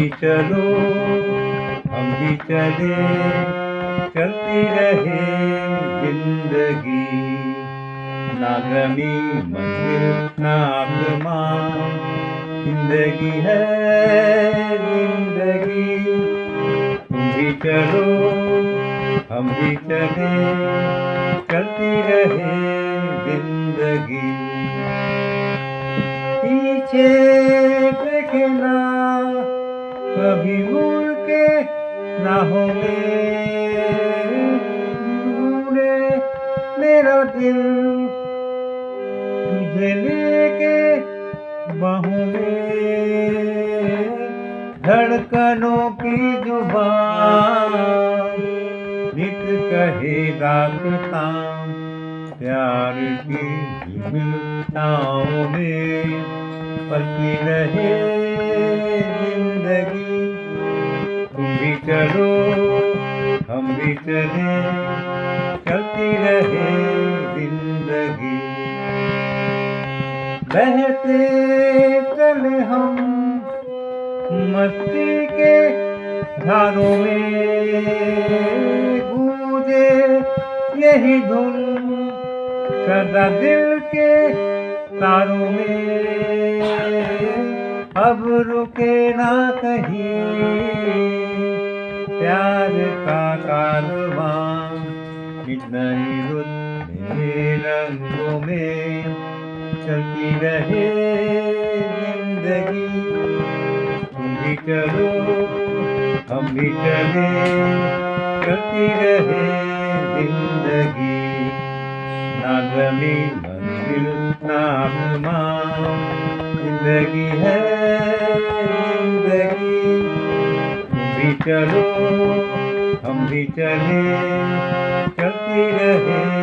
भी चलो हम भी चले, चलती रहे जिंदगी। ना ज़मीं मंजिल ना आसमां, जिंदगी है जिंदगी। तुम भी चलो हम भी चले, चलती रहे जिंदगी। पीछे देखना कभी मुड़ के ना हो मेरे, मेरा दिल तुझे लेके बाहों में। धड़कनों की जुबान नित कहे दास्तां, प्यार की मिलताओं में पलती रहे जिंदगी। तुम भी चलो हम भी चले, चलती रहे जिंदगी। बहते चले हम मस्ती के धारों में, गूंजे यही धुन सदा दिल के तारों में। अब रुके ना कहीं प्यार का कारवां, नई रुत नए रंगों में चलती रहे जिंदगी। तुम भी चलो हम भी चले, चलती रहे जिंदगी। ना ज़मीं मंजिल ना आसमां, जिंदगी है जिंदगी। तुम भी चलो हम भी चले, चलती रहे